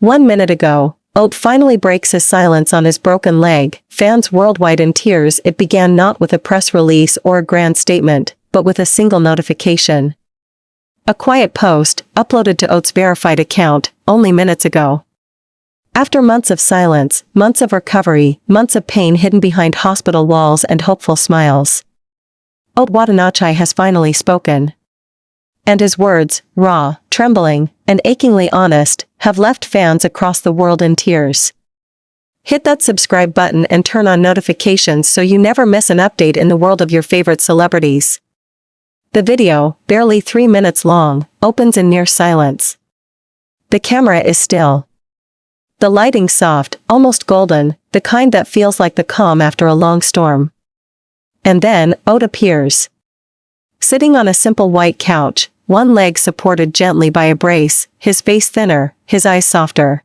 1 minute ago, Oat finally breaks his silence on his broken leg, fans worldwide in tears. It began not with a press release or a grand statement, but with a single notification. A quiet post, uploaded to Oat's verified account, only minutes ago. After months of silence, months of recovery, months of pain hidden behind hospital walls and hopeful smiles, Oat Wattanachai has finally spoken. And his words, raw, trembling, and achingly honest, have left fans across the world in tears. Hit that subscribe button and turn on notifications so you never miss an update in the world of your favorite celebrities. The video, barely 3 minutes long, opens in near silence. The camera is still. The lighting soft, almost golden, the kind that feels like the calm after a long storm. And then, Oat appears. Sitting on a simple white couch, one leg supported gently by a brace, his face thinner, his eyes softer.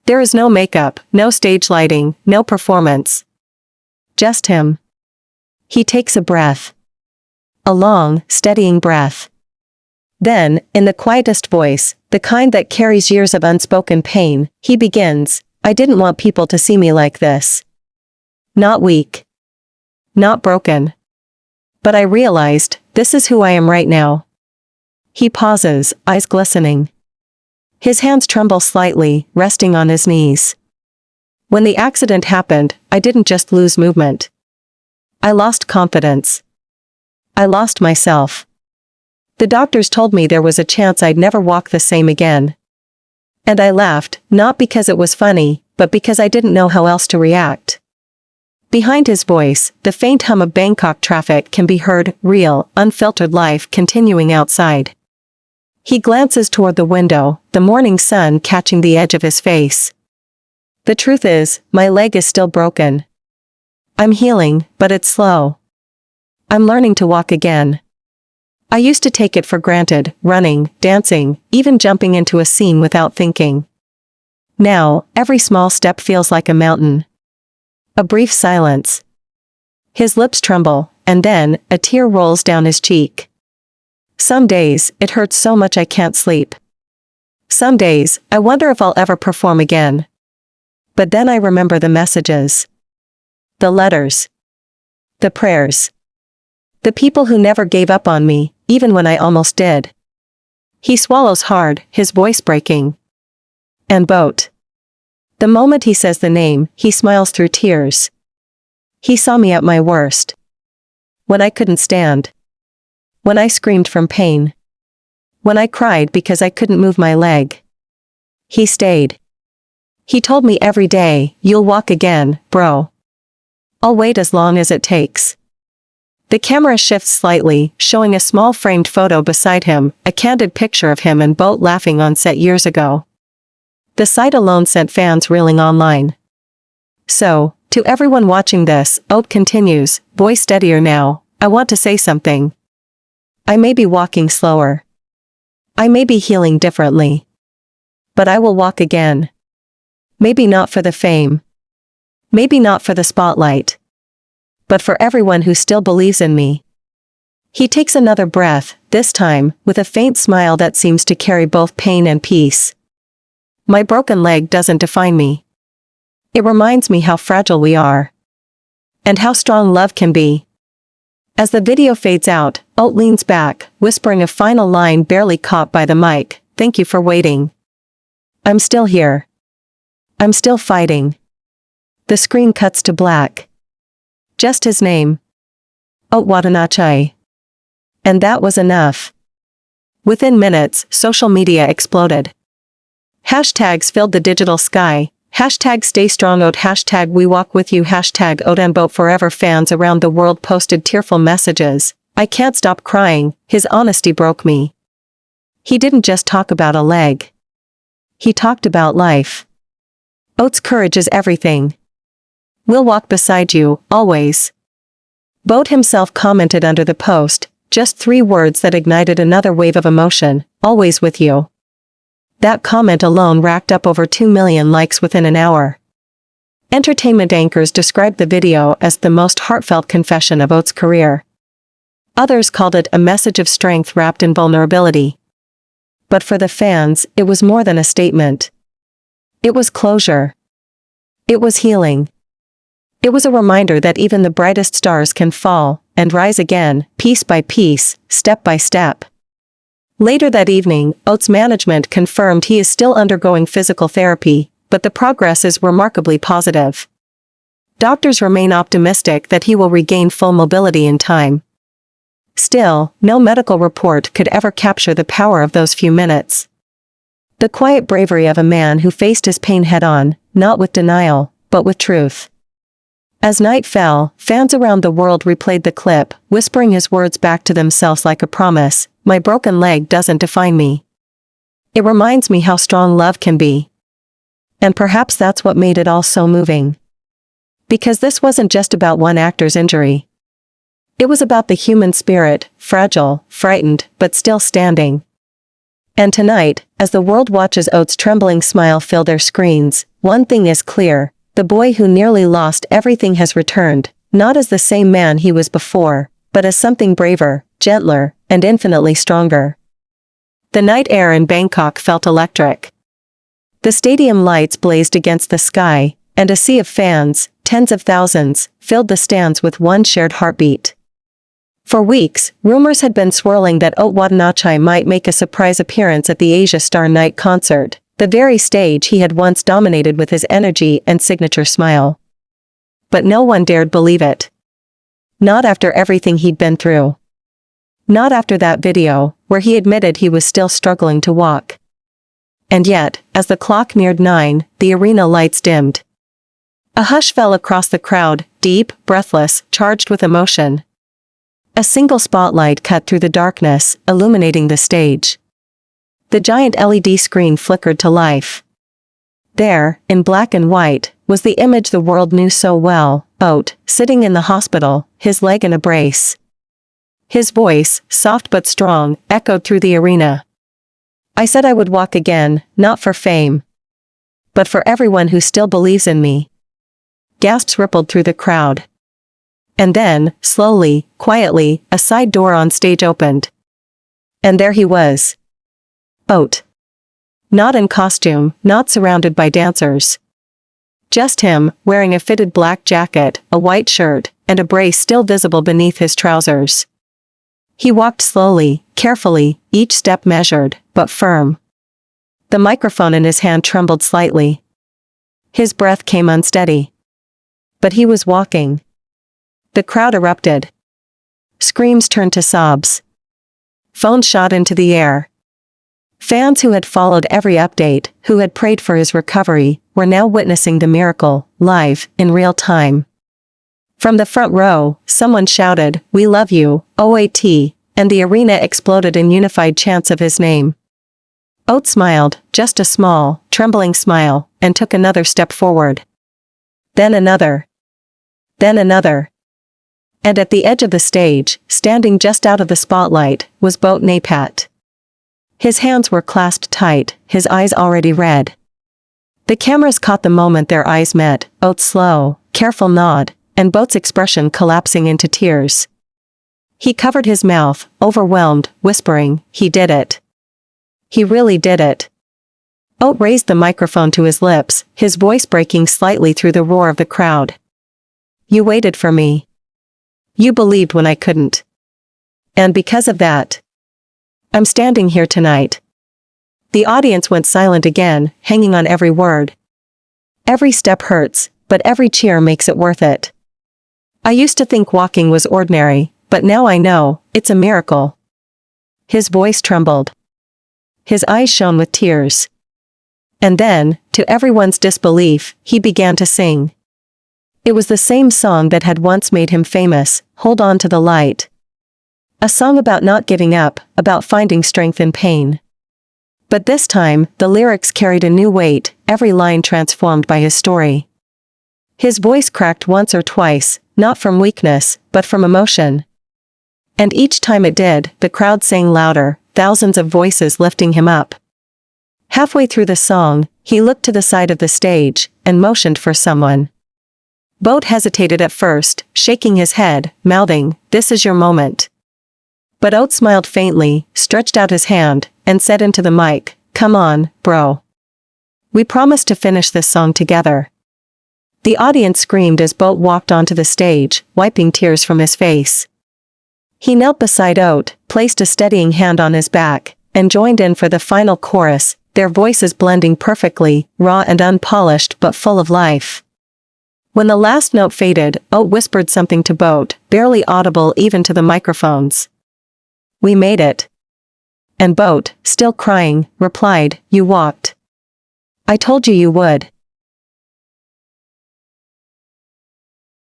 There is no makeup, no stage lighting, no performance. Just him. He takes a breath. A long, steadying breath. Then, in the quietest voice, the kind that carries years of unspoken pain, he begins, "I didn't want people to see me like this. Not weak. Not broken. But I realized, this is who I am right now." He pauses, eyes glistening. His hands tremble slightly, resting on his knees. "When the accident happened, I didn't just lose movement. I lost confidence. I lost myself. The doctors told me there was a chance I'd never walk the same again. And I laughed, not because it was funny, but because I didn't know how else to react." Behind his voice, the faint hum of Bangkok traffic can be heard, real, unfiltered life continuing outside. He glances toward the window, the morning sun catching the edge of his face. "The truth is, my leg is still broken. I'm healing, but it's slow. I'm learning to walk again. I used to take it for granted, running, dancing, even jumping into a scene without thinking. Now, every small step feels like a mountain." A brief silence. His lips tremble, and then, a tear rolls down his cheek. "Some days, it hurts so much I can't sleep. Some days, I wonder if I'll ever perform again. But then I remember the messages. The letters. The prayers. The people who never gave up on me, even when I almost did." He swallows hard, his voice breaking. "And Boat." The moment he says the name, he smiles through tears. "He saw me at my worst. When I couldn't stand. When I screamed from pain. When I cried because I couldn't move my leg. He stayed. He told me every day, 'You'll walk again, bro. I'll wait as long as it takes.'" The camera shifts slightly, showing a small framed photo beside him, a candid picture of him and Boat laughing on set years ago. The sight alone sent fans reeling online. So, to everyone watching this, Oat continues, voice steadier now, "I want to say something. I may be walking slower. I may be healing differently. But I will walk again. Maybe not for the fame. Maybe not for the spotlight. But for everyone who still believes in me." He takes another breath, this time, with a faint smile that seems to carry both pain and peace. "My broken leg doesn't define me. It reminds me how fragile we are. And how strong love can be." As the video fades out, Oat leans back, whispering a final line barely caught by the mic, "Thank you for waiting. I'm still here. I'm still fighting." The screen cuts to black. Just his name. Oat Wattanachai. And that was enough. Within minutes, social media exploded. Hashtags filled the digital sky. Hashtag stay strong Oat, hashtag we walk with you, hashtag Oat and Boat forever. Fans around the world posted tearful messages. "I can't stop crying, his honesty broke me. He didn't just talk about a leg. He talked about life. Oat's courage is everything. We'll walk beside you, always." Boat himself commented under the post, just 3 words that ignited another wave of emotion, "Always with you." That comment alone racked up over 2 million likes within an hour. Entertainment anchors described the video as the most heartfelt confession of Oat's career. Others called it a message of strength wrapped in vulnerability. But for the fans, it was more than a statement. It was closure. It was healing. It was a reminder that even the brightest stars can fall and rise again, piece by piece, step by step. Later that evening, Oat's management confirmed he is still undergoing physical therapy, but the progress is remarkably positive. Doctors remain optimistic that he will regain full mobility in time. Still, no medical report could ever capture the power of those few minutes. The quiet bravery of a man who faced his pain head-on, not with denial, but with truth. As night fell, fans around the world replayed the clip, whispering his words back to themselves like a promise, "My broken leg doesn't define me. It reminds me how strong love can be." And perhaps that's what made it all so moving. Because this wasn't just about one actor's injury. It was about the human spirit, fragile, frightened, but still standing. And tonight, as the world watches Oat's trembling smile fill their screens, one thing is clear: the boy who nearly lost everything has returned, not as the same man he was before, but as something braver, gentler, and infinitely stronger. The night air in Bangkok felt electric. The stadium lights blazed against the sky, and a sea of fans, tens of thousands, filled the stands with one shared heartbeat. For weeks, rumors had been swirling that Oat Wattanachai might make a surprise appearance at the Asia Star Night concert, the very stage he had once dominated with his energy and signature smile. But no one dared believe it. Not after everything he'd been through. Not after that video, where he admitted he was still struggling to walk. And yet, as the clock neared 9, the arena lights dimmed. A hush fell across the crowd, deep, breathless, charged with emotion. A single spotlight cut through the darkness, illuminating the stage. The giant LED screen flickered to life. There, in black and white, was the image the world knew so well: Oat, sitting in the hospital, his leg in a brace. His voice, soft but strong, echoed through the arena. "I said I would walk again, not for fame, but for everyone who still believes in me." Gasps rippled through the crowd. And then, slowly, quietly, a side door on stage opened. And there he was. Oat. Not in costume, not surrounded by dancers. Just him, wearing a fitted black jacket, a white shirt, and a brace still visible beneath his trousers. He walked slowly, carefully, each step measured, but firm. The microphone in his hand trembled slightly. His breath came unsteady. But he was walking. The crowd erupted. Screams turned to sobs. Phones shot into the air. Fans who had followed every update, who had prayed for his recovery, were now witnessing the miracle, live, in real time. From the front row, someone shouted, "We love you, OAT," and the arena exploded in unified chants of his name. Oat smiled, just a small, trembling smile, and took another step forward. Then another. Then another. And at the edge of the stage, standing just out of the spotlight, was Oat Wattanachai. His hands were clasped tight, his eyes already red. The cameras caught the moment their eyes met, Oat's slow, careful nod, and Oat's expression collapsing into tears. He covered his mouth, overwhelmed, whispering, "He did it. He really did it." Oat raised the microphone to his lips, his voice breaking slightly through the roar of the crowd. "You waited for me. You believed when I couldn't. And because of that, I'm standing here tonight." The audience went silent again, hanging on every word. Every step hurts, but every cheer makes it worth it. I used to think walking was ordinary, but now I know, it's a miracle. His voice trembled. His eyes shone with tears. And then, to everyone's disbelief, he began to sing. It was the same song that had once made him famous, "Hold On to the Light." A song about not giving up, about finding strength in pain. But this time, the lyrics carried a new weight, every line transformed by his story. His voice cracked once or twice, not from weakness, but from emotion. And each time it did, the crowd sang louder, thousands of voices lifting him up. Halfway through the song, he looked to the side of the stage, and motioned for someone. Oat hesitated at first, shaking his head, mouthing, "This is your moment." But Oat smiled faintly, stretched out his hand, and said into the mic, "Come on, bro. We promised to finish this song together." The audience screamed as Oat walked onto the stage, wiping tears from his face. He knelt beside Oat, placed a steadying hand on his back, and joined in for the final chorus, their voices blending perfectly, raw and unpolished but full of life. When the last note faded, Oat whispered something to Oat, barely audible even to the microphones. "We made it." And Oat, still crying, replied, "You walked. I told you you would."